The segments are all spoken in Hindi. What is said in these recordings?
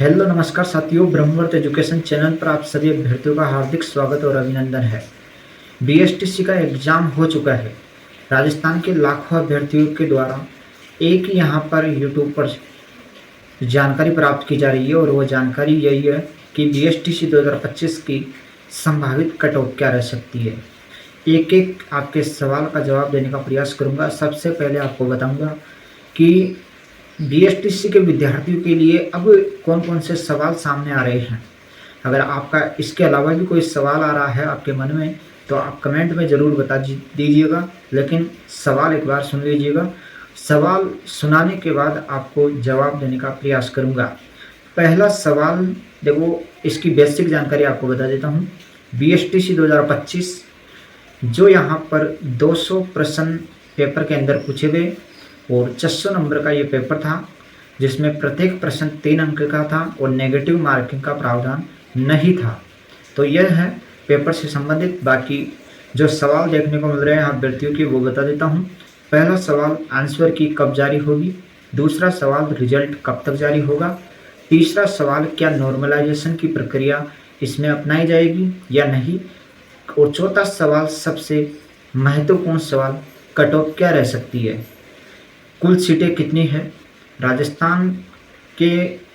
हेलो नमस्कार साथियों, ब्रह्मवर्त एजुकेशन चैनल पर आप सभी अभ्यर्थियों का हार्दिक स्वागत और अभिनंदन है। बीएसटीसी का एग्जाम हो चुका है। राजस्थान के लाखों अभ्यर्थियों के द्वारा एक ही यहाँ पर यूट्यूब पर जानकारी प्राप्त की जा रही है और वो जानकारी यही है कि बीएसटीसी 2025 की संभावित कट ऑफ क्या रह सकती है। एक एक आपके सवाल का जवाब देने का प्रयास करूंगा। सबसे पहले आपको बताऊंगा कि बीएसटीसी के विद्यार्थियों के लिए अब कौन कौन से सवाल सामने आ रहे हैं। अगर आपका इसके अलावा भी कोई सवाल आ रहा है आपके मन में तो आप कमेंट में ज़रूर बता दीजिएगा, लेकिन सवाल एक बार सुन लीजिएगा। सवाल सुनाने के बाद आपको जवाब देने का प्रयास करूंगा। पहला सवाल देखो, इसकी बेसिक जानकारी आपको बता देता हूँ। बीएसटीसी 2025 जो यहाँ पर 200 प्रश्न पेपर के अंदर पूछे गए और 600 नंबर का ये पेपर था, जिसमें प्रत्येक प्रश्न 3 अंक का था और नेगेटिव मार्किंग का प्रावधान नहीं था। तो यह है पेपर से संबंधित। बाकी जो सवाल देखने को मिल रहे हैं अभ्यर्थियों की वो बता देता हूँ। पहला सवाल, आंसर की कब जारी होगी। दूसरा सवाल, रिजल्ट कब तक जारी होगा। तीसरा सवाल, क्या नॉर्मलाइजेशन की प्रक्रिया इसमें अपनाई जाएगी या नहीं। और चौथा सवाल, सबसे महत्वपूर्ण सवाल, कट ऑफ क्या रह सकती है। कुल सीटें कितनी हैं, राजस्थान के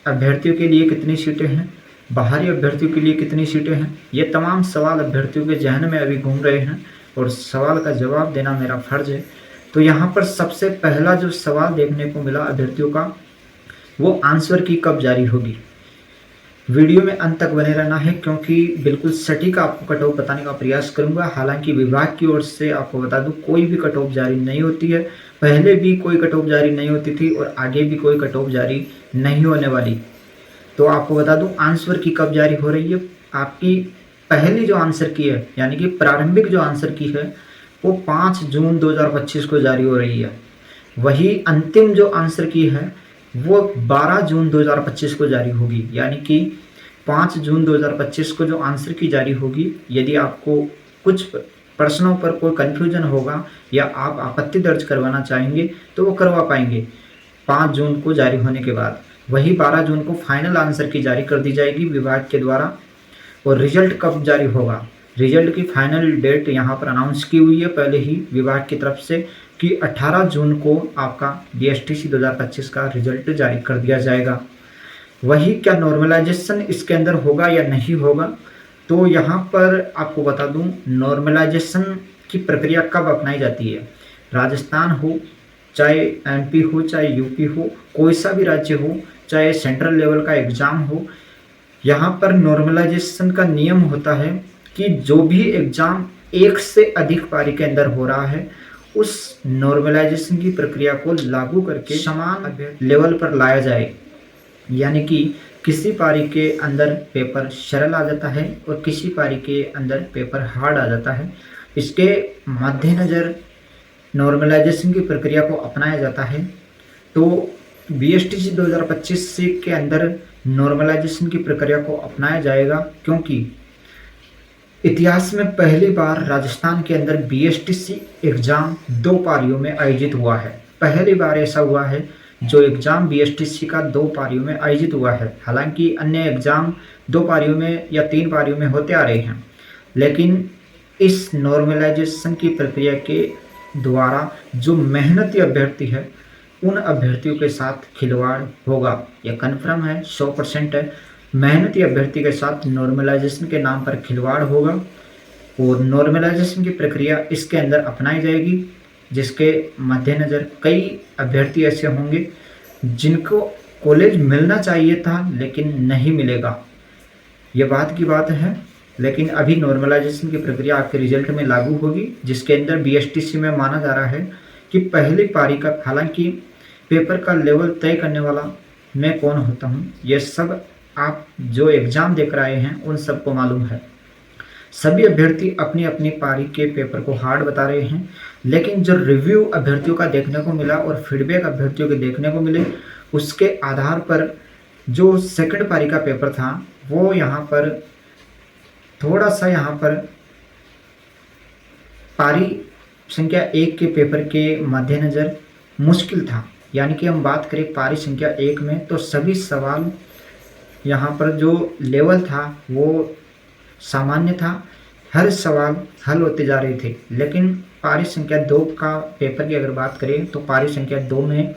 अभ्यर्थियों के लिए कितनी सीटें हैं, बाहरी अभ्यर्थियों के लिए कितनी सीटें हैं। ये तमाम सवाल अभ्यर्थियों के जहन में अभी घूम रहे हैं और सवाल का जवाब देना मेरा फर्ज है। तो यहाँ पर सबसे पहला जो सवाल देखने को मिला अभ्यर्थियों का, वो आंसर की कब जारी होगी। वीडियो में अंत तक बने रहना है क्योंकि बिल्कुल सटीक आपको कट ऑफ बताने का प्रयास करूंगा। हालांकि विभाग की ओर से आपको बता दूं, कोई भी कट ऑफ जारी नहीं होती है। पहले भी कोई कट ऑफ जारी नहीं होती थी और आगे भी कोई कट ऑफ जारी नहीं होने वाली। तो आपको बता दूं, आंसर की कब जारी हो रही है। आपकी पहली जो आंसर की है, यानी कि प्रारंभिक जो आंसर की है, वो 5 जून 2025 को जारी हो रही है। वही अंतिम जो आंसर की है वो 12 जून 2025 को जारी होगी। यानी कि 5 जून 2025 को जो आंसर की जारी होगी, यदि आपको कुछ प्रश्नों पर कोई कन्फ्यूजन होगा या आप आपत्ति दर्ज करवाना चाहेंगे तो वो करवा पाएंगे 5 जून को जारी होने के बाद। वही 12 जून को फाइनल आंसर की जारी कर दी जाएगी विभाग के द्वारा। और रिजल्ट कब जारी होगा, रिजल्ट की फाइनल डेट यहाँ पर अनाउंस की हुई है पहले ही विभाग की तरफ से कि 18 जून को आपका बीएसटीसी 2025 का रिजल्ट जारी कर दिया जाएगा। वही क्या नॉर्मलाइजेशन इसके अंदर होगा या नहीं होगा, तो यहाँ पर आपको बता दूं, नॉर्मलाइजेशन की प्रक्रिया कब अपनाई जाती है। राजस्थान हो, चाहे एमपी हो, चाहे यूपी हो, कोई सा भी राज्य हो, चाहे सेंट्रल लेवल का एग्जाम हो, यहाँ पर नॉर्मलाइजेशन का नियम होता है कि जो भी एग्जाम एक से अधिक पारी के अंदर हो रहा है, उस नॉर्मलाइजेशन की प्रक्रिया को लागू करके समान लेवल पर लाया जाए। यानी कि किसी पारी के अंदर पेपर सरल आ जाता है और किसी पारी के अंदर पेपर हार्ड आ जाता है। इसके मद्देनज़र नॉर्मलाइजेशन की प्रक्रिया को अपनाया जाता है। तो बीएसटीसी 2025 के अंदर नॉर्मलाइजेशन की प्रक्रिया को अपनाया जाएगा, क्योंकि इतिहास में पहली बार राजस्थान के अंदर बीएसटीसी एग्जाम 2 पारियों में आयोजित हुआ है। पहली बार ऐसा हुआ है जो एग्जाम बीएसटीसी का 2 पारियों में आयोजित हुआ है। हालांकि अन्य एग्जाम 2 पारियों में या 3 पारियों में होते आ रहे हैं, लेकिन इस नॉर्मलाइजेशन की प्रक्रिया के द्वारा जो मेहनती अभ्यर्थी है उन अभ्यर्थियों के साथ खिलवाड़ होगा। यह कन्फर्म है, 100% है। मेहनती अभ्यर्थी के साथ नॉर्मलाइजेशन के नाम पर खिलवाड़ होगा और नॉर्मलाइजेशन की प्रक्रिया इसके अंदर अपनाई जाएगी, जिसके मद्देनज़र कई अभ्यर्थी ऐसे होंगे जिनको कॉलेज मिलना चाहिए था लेकिन नहीं मिलेगा। ये बात की बात है। लेकिन अभी नॉर्मलाइजेशन की प्रक्रिया आपके रिजल्ट में लागू होगी, जिसके अंदर बीएसटीसी में माना जा रहा है कि पहली पारी का, हालांकि पेपर का लेवल तय करने वाला मैं कौन होता हूँ, ये सब आप जो एग्ज़ाम देख रहे हैं उन सबको मालूम है। सभी अभ्यर्थी अपनी अपनी पारी के पेपर को हार्ड बता रहे हैं, लेकिन जो रिव्यू अभ्यर्थियों का देखने को मिला और फीडबैक अभ्यर्थियों के देखने को मिले, उसके आधार पर जो सेकंड पारी का पेपर था वो यहाँ पर थोड़ा सा यहाँ पर पारी संख्या 1 के पेपर के मद्देनज़र मुश्किल था। यानी कि हम बात करें पारी संख्या 1 में तो सभी सवाल यहाँ पर जो लेवल था वो सामान्य था, हर सवाल हल होते जा रहे थे। लेकिन पारी संख्या 2 का पेपर की अगर बात करें तो पारी संख्या 2 में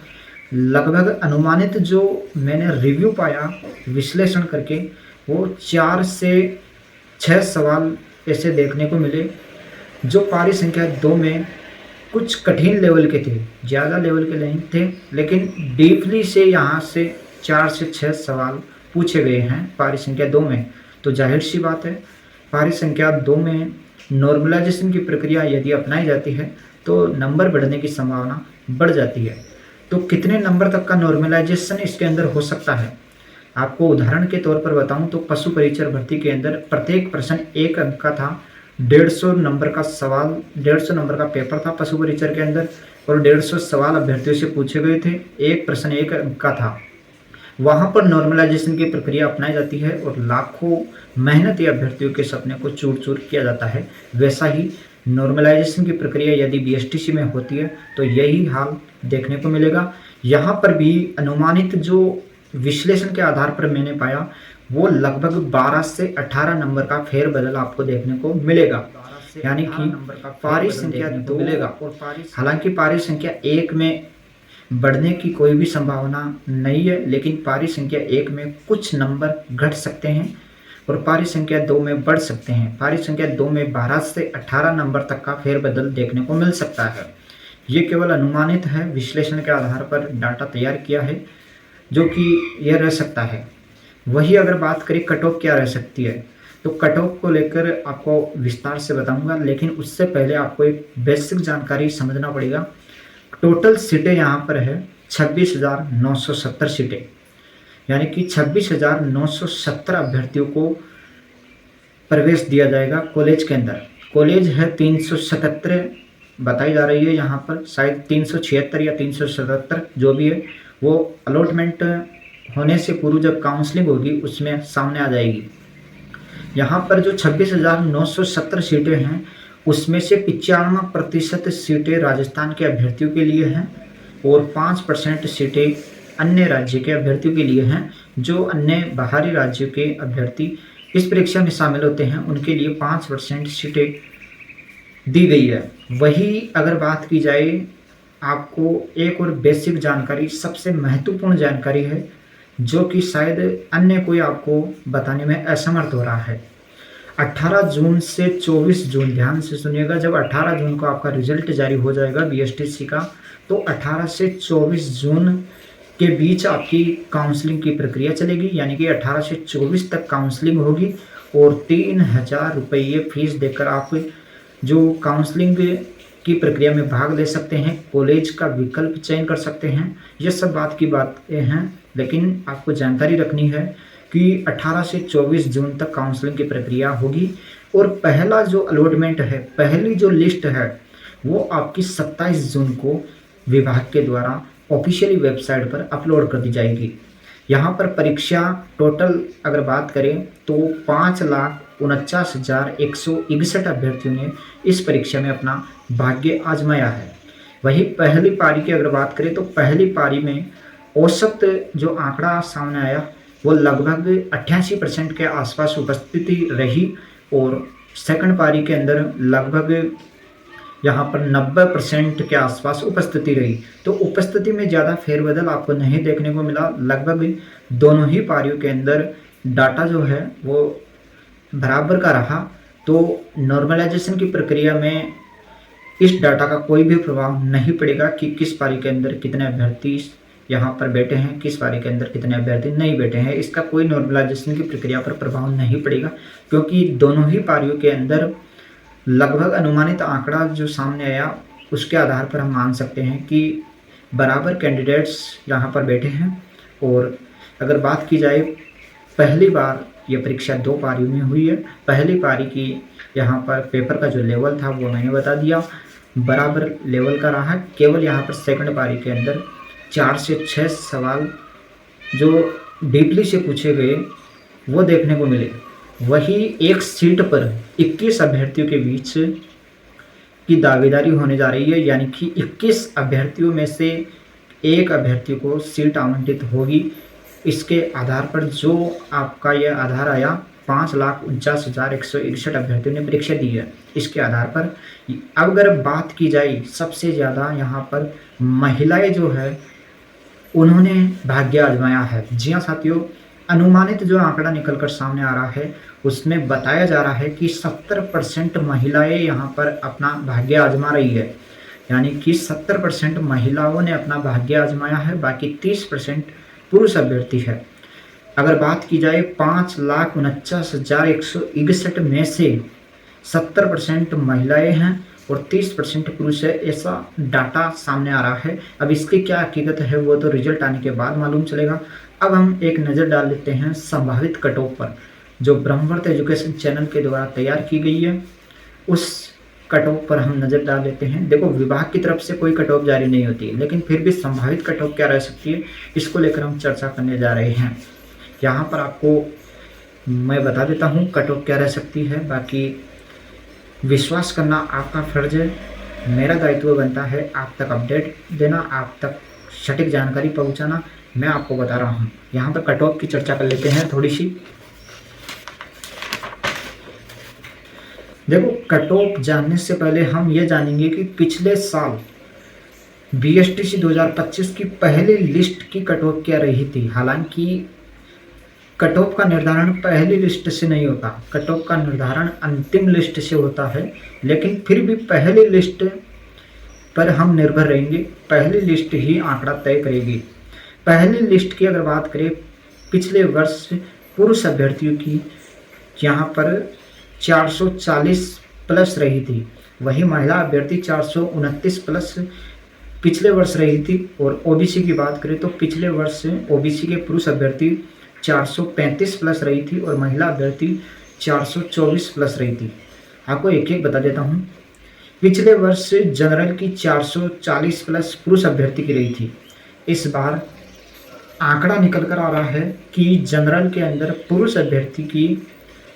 लगभग अनुमानित जो मैंने रिव्यू पाया विश्लेषण करके, वो 4 से 6 सवाल ऐसे देखने को मिले जो पारी संख्या 2 में कुछ कठिन लेवल के थे, ज़्यादा लेवल के नहीं थे, लेकिन डीपली से यहाँ से 4 से 6 सवाल पूछे गए हैं पारी संख्या 2 में। तो जाहिर सी बात है, पारी संख्या 2 में नॉर्मलाइजेशन की प्रक्रिया यदि अपनाई जाती है तो नंबर बढ़ने की संभावना बढ़ जाती है। तो कितने नंबर तक का नॉर्मलाइजेशन इसके अंदर हो सकता है, आपको उदाहरण के तौर पर बताऊं तो पशु परीक्षक भर्ती के अंदर प्रत्येक प्रश्न 1 अंक का था। 150 नंबर का सवाल, 150 नंबर का पेपर था पशु परीक्षक के अंदर, और 150 सवाल अभ्यर्थियों से पूछे गए थे। एक प्रश्न 1 अंक का था। वहाँ पर नॉर्मलाइजेशन की प्रक्रिया अपनाई जाती है और लाखों मेहनती अभ्यर्थियों के सपने को चूर चूर किया जाता है। वैसा ही नॉर्मलाइजेशन की प्रक्रिया यदि बीएसटीसी में होती है तो यही हाल देखने को मिलेगा। यहाँ पर भी अनुमानित जो विश्लेषण के आधार पर मैंने पाया वो लगभग 12 से 18 नंबर का फेरबदल आपको देखने को मिलेगा, यानी कि पारी संख्या 2 मिलेगा। और हालांकि पारी संख्या 1 में बढ़ने की कोई भी संभावना नहीं है, लेकिन पारी संख्या 1 में कुछ नंबर घट सकते हैं और पारी संख्या 2 में बढ़ सकते हैं। पारी संख्या 2 में 12 से 18 नंबर तक का फेरबदल देखने को मिल सकता है। ये केवल अनुमानित है, विश्लेषण के आधार पर डाटा तैयार किया है जो कि यह रह सकता है। वही अगर बात करें कट ऑफ क्या रह सकती है, तो कट ऑफ को लेकर आपको विस्तार से बताऊंगा, लेकिन उससे पहले आपको एक बेसिक जानकारी समझना पड़ेगा। टोटल सीटें यहाँ पर है 26,970 सीटें, यानी कि 26,970 अभ्यर्थियों को प्रवेश दिया जाएगा कॉलेज के अंदर। कॉलेज है 377 बताई जा रही है यहाँ पर, शायद 376 या 377 जो भी है, वो अलॉटमेंट होने से पूर्व जब काउंसलिंग होगी उसमें सामने आ जाएगी। यहाँ पर जो 26,970 सीटें हैं उसमें से 95% सीटें राजस्थान के अभ्यर्थियों के लिए हैं और 5% सीटें अन्य राज्य के अभ्यर्थियों के लिए हैं। जो अन्य बाहरी राज्यों के अभ्यर्थी इस परीक्षा में शामिल होते हैं उनके लिए 5% सीटें दी गई है। वही अगर बात की जाए, आपको एक और बेसिक जानकारी, सबसे महत्वपूर्ण जानकारी है जो कि शायद अन्य कोई आपको बताने में असमर्थ हो रहा है। 18 जून से 24 जून, ध्यान से सुनिएगा, जब 18 जून को आपका रिजल्ट जारी हो जाएगा बीएसटीसी का, तो 18 से 24 जून के बीच आपकी काउंसलिंग की प्रक्रिया चलेगी, यानी कि 18 से 24 तक काउंसलिंग होगी और 3,000 रुपये फीस देकर आप जो काउंसलिंग की प्रक्रिया में भाग ले सकते हैं, कॉलेज का विकल्प चयन कर सकते हैं। ये सब बात की बातें हैं, लेकिन आपको जानकारी रखनी है कि 18 से 24 जून तक काउंसलिंग की प्रक्रिया होगी और पहला जो अलॉटमेंट है, पहली जो लिस्ट है, वो आपकी 27 जून को विभाग के द्वारा ऑफिशियली वेबसाइट पर अपलोड कर दी जाएगी। यहाँ पर परीक्षा टोटल अगर बात करें तो 5,49,161 अभ्यर्थियों ने इस परीक्षा में अपना भाग्य आजमाया है। वही पहली पारी की अगर बात करें तो पहली पारी में औसत जो आंकड़ा सामने आया वो लगभग 88% के आसपास उपस्थिति रही और सेकंड पारी के अंदर लगभग यहाँ पर 90% के आसपास उपस्थिति रही। तो उपस्थिति में ज़्यादा फेरबदल आपको नहीं देखने को मिला। लगभग दोनों ही पारियों के अंदर डाटा जो है वो बराबर का रहा। तो नॉर्मलाइजेशन की प्रक्रिया में इस डाटा का कोई भी प्रभाव नहीं पड़ेगा कि किस पारी के अंदर कितने अभ्यर्थी यहाँ पर बैठे हैं, किस पारी के अंदर कितने अभ्यर्थी नहीं बैठे हैं। इसका कोई नॉर्मलाइजेशन की प्रक्रिया पर प्रभाव नहीं पड़ेगा, क्योंकि दोनों ही पारियों के अंदर लगभग अनुमानित आंकड़ा जो सामने आया उसके आधार पर हम मान सकते हैं कि बराबर कैंडिडेट्स यहाँ पर बैठे हैं। और अगर बात की जाए, पहली बार ये परीक्षा 2 पारियों में हुई है। पहली पारी की यहाँ पर पेपर का जो लेवल था वो मैंने बता दिया, बराबर लेवल का रहा। केवल यहाँ पर सेकंड पारी के अंदर 4 से 6 सवाल जो डीपली से पूछे गए वो देखने को मिले। वही एक सीट पर 21 अभ्यर्थियों के बीच की दावेदारी होने जा रही है, यानी कि 21 अभ्यर्थियों में से एक अभ्यर्थी को सीट आवंटित होगी इसके आधार पर जो आपका यह आधार आया 5,49,161 अभ्यर्थियों ने परीक्षा दी है। इसके आधार पर अब अगर बात की जाए सबसे ज़्यादा यहाँ पर महिलाएं जो है उन्होंने भाग्य आजमाया है। जी हाँ साथियों, अनुमानित जो आंकड़ा निकलकर सामने आ रहा है उसमें बताया जा रहा है कि 70% महिलाएं यहाँ पर अपना भाग्य आजमा रही है, यानी कि 70% महिलाओं ने अपना भाग्य आजमाया है, बाकी 30% पुरुष अभ्यर्थी है। अगर बात की जाए 5,49,161 में से 70% महिलाएं हैं और 30% पुरुष है, ऐसा डाटा सामने आ रहा है। अब इसकी क्या हकीकत है वो तो रिजल्ट आने के बाद मालूम चलेगा। अब हम एक नज़र डाल लेते हैं संभावित कट ऑफ पर, जो ब्रह्मवर्त एजुकेशन चैनल के द्वारा तैयार की गई है। उस कट ऑफ पर हम नज़र डाल लेते हैं। देखो, विभाग की तरफ से कोई कट ऑफ जारी नहीं होती, लेकिन फिर भी संभावित कट ऑफ क्या रह सकती है इसको लेकर हम चर्चा करने जा रहे हैं। यहाँ पर आपको मैं बता देता हूँ कट ऑफ क्या रह सकती है। बाकी विश्वास करना आपका फर्ज है, मेरा दायित्व बनता है आप तक अपडेट देना, आप तक सटीक जानकारी पहुँचाना। मैं आपको बता रहा हूँ। यहाँ पर कट ऑफ की चर्चा कर लेते हैं थोड़ी सी। देखो, कट ऑफ जानने से पहले हम ये जानेंगे कि पिछले साल बीएसटीसी 2025 की पहली लिस्ट की कट ऑफ क्या रही थी। हालांकि कट ऑफ का निर्धारण पहली लिस्ट से नहीं होता, कट ऑफ का निर्धारण अंतिम लिस्ट से होता है, लेकिन फिर भी पहली लिस्ट पर हम निर्भर रहेंगे। पहली लिस्ट ही आंकड़ा तय करेगी। पहली लिस्ट की अगर बात करें पिछले वर्ष पुरुष अभ्यर्थियों की, यहाँ पर 440 प्लस रही थी, वही महिला अभ्यर्थी 429 प्लस पिछले वर्ष रही थी। और ओबीसी की बात करें तो पिछले वर्ष ओबीसी के पुरुष अभ्यर्थी 435 प्लस रही थी और महिला अभ्यर्थी 424 प्लस रही थी। आपको एक एक बता देता हूँ। पिछले वर्ष जनरल की 440 प्लस पुरुष अभ्यर्थी की रही थी। इस बार आंकड़ा निकल कर आ रहा है कि जनरल के अंदर पुरुष अभ्यर्थी की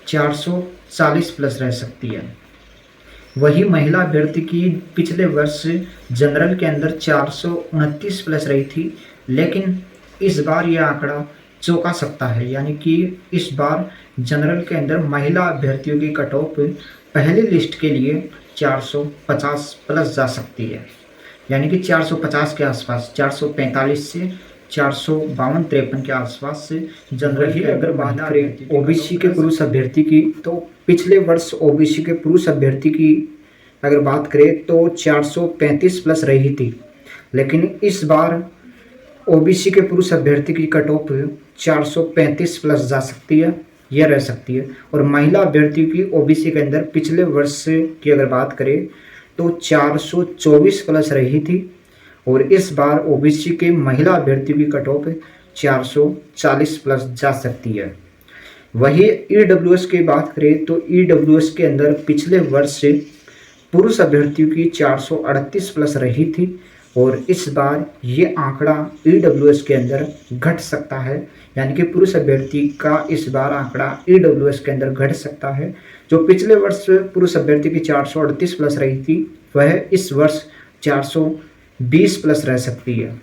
440 प्लस रह सकती है। वही महिला अभ्यर्थी की पिछले वर्ष जनरल के अंदर 429 प्लस रही थी, लेकिन इस बार यह आंकड़ा चौंका सकता है। यानी कि इस बार जनरल के अंदर महिला अभ्यर्थियों की कट ऑफ पहली लिस्ट के लिए 450 प्लस जा सकती है, यानी कि 450 के आसपास, 445 से 452-53 के आसपास से जनरल की। अगर बात करें ओबीसी के पुरुष अभ्यर्थी की, तो पिछले वर्ष ओबीसी के पुरुष अभ्यर्थी की अगर बात करें तो 435 प्लस रही थी, लेकिन इस बार ओबीसी के पुरुष अभ्यर्थी की कट ऑफ 435 प्लस जा सकती है, यह रह सकती है। और महिला अभ्यर्थी की ओबीसी के अंदर पिछले वर्ष की अगर बात करें तो 424 प्लस रही थी, और इस बार ओबीसी के महिला अभ्यर्थी की कट ऑफ 440 प्लस जा सकती है। वही ईडब्ल्यूएस की बात करें तो ईडब्ल्यूएस के अंदर पिछले वर्ष से पुरुष अभ्यर्थियों की 438 प्लस रही थी, और इस बार ये आंकड़ा ईडब्ल्यूएस के अंदर घट सकता है, यानी कि पुरुष अभ्यर्थी का इस बार आंकड़ा ईडब्ल्यूएस के अंदर घट सकता है। जो पिछले वर्ष पुरुष अभ्यर्थी की 438 प्लस रही थी, वह इस वर्ष 420 प्लस रह सकती है।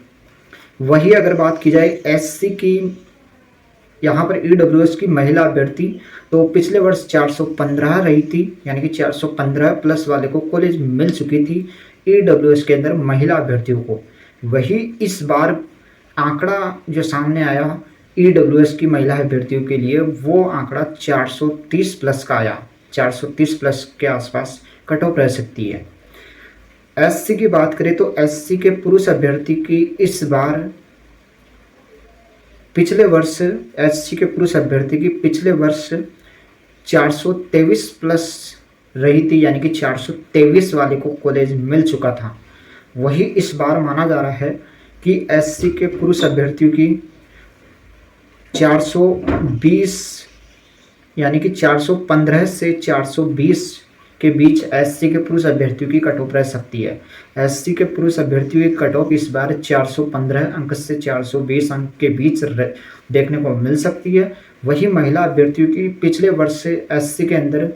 वही अगर बात की जाए एससी की, यहाँ पर ईडब्ल्यूएस की महिला अभ्यर्थी तो पिछले वर्ष 415 रही थी, यानी कि 415 प्लस वाले को कॉलेज मिल चुकी थी ईडब्ल्यूएस के अंदर महिला अभ्यर्थियों को। वही इस बार आंकड़ा जो सामने आया ईडब्ल्यूएस की महिला अभ्यर्थियों के लिए, वो आंकड़ा 430 प्लस का आया। 430 प्लस के आसपास कट ऑफ रह सकती है। एससी की बात करें तो एससी के पुरुष अभ्यर्थी की इस बार पिछले वर्ष एससी के पुरुष अभ्यर्थी की पिछले वर्ष 423 प्लस रही थी, यानी कि 423 वाले को कॉलेज मिल चुका था। वही इस बार माना जा रहा है कि एससी के पुरुष अभ्यर्थियों की 420 यानी कि 415 से 420 के बीच एससी के पुरुष अभ्यर्थियों की कट ऑफ रह सकती है। एससी के पुरुष अभ्यर्थियों की कट ऑफ इस बार 415 अंक से 420 अंक के बीच देखने को मिल सकती है। वही महिला अभ्यर्थियों की पिछले वर्ष से एससी के अंदर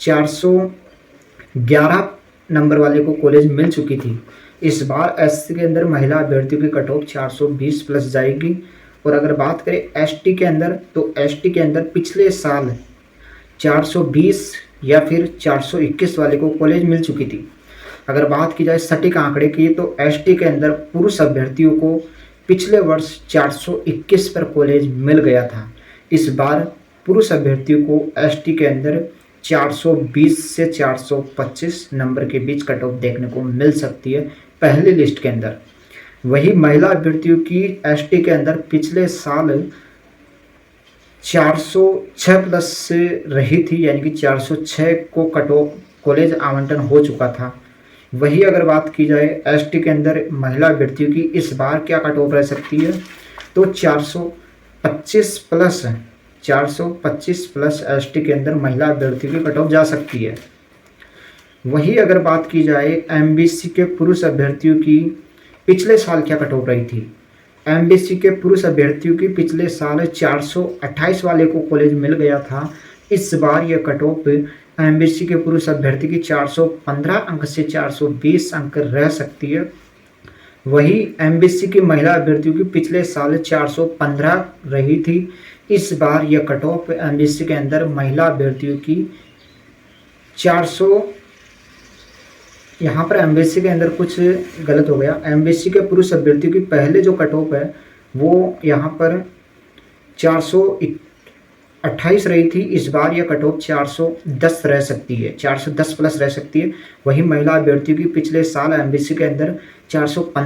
411 नंबर वाले को कॉलेज मिल चुकी थी। इस बार एससी के अंदर महिला अभ्यर्थियों की कट ऑफ 420 प्लस जाएगी, और अगर बात करें एसटी के अंदर, तो एसटी के अंदर पिछले साल 420 या फिर 421 वाले को कॉलेज मिल चुकी थी। अगर बात की जाए सटीक आंकड़े की, तो एसटी के अंदर पुरुष अभ्यर्थियों को पिछले वर्ष 421 पर कॉलेज मिल गया था। इस बार पुरुष अभ्यर्थियों को एसटी के अंदर 420 से 425 नंबर के बीच कट ऑफ देखने को मिल सकती है पहली लिस्ट के अंदर। वही महिला अभ्यर्थियों की एसटी के अंदर पिछले साल 406 प्लस से रही थी, यानी कि 406 को कट ऑफ कॉलेज आवंटन हो चुका था। वही अगर बात की जाए एसटी के अंदर महिला अभ्यर्थियों की इस बार क्या कट ऑफ रह सकती है, तो 425 प्लस एसटी के अंदर महिला अभ्यर्थियों की कट ऑफ जा सकती है। वही अगर बात की जाए एमबीसी के पुरुष अभ्यर्थियों की पिछले साल क्या कट ऑफ रही थी, एमबीसी के पुरुष अभ्यर्थियों की पिछले साल 428 वाले को कॉलेज मिल गया था। इस बार यह कट ऑफ एमबीसी के पुरुष अभ्यर्थी की 415 अंक से 420 अंक रह सकती है। वही एमबीसी की महिला अभ्यर्थियों की पिछले साल 415 रही थी। इस बार यह कट ऑफ एमबीसी के अंदर महिला अभ्यर्थियों की 400, यहाँ पर एमबीसी के अंदर कुछ गलत हो गया। एमबीसी के पुरुष अभ्यर्थियों की पहले जो कट ऑफ है वो यहाँ पर 428 रही थी। इस बार यह कट ऑफ 410 रह सकती है, 410 प्लस रह सकती है। वही महिला अभ्यर्थियों की पिछले साल एमबीसी के अंदर 415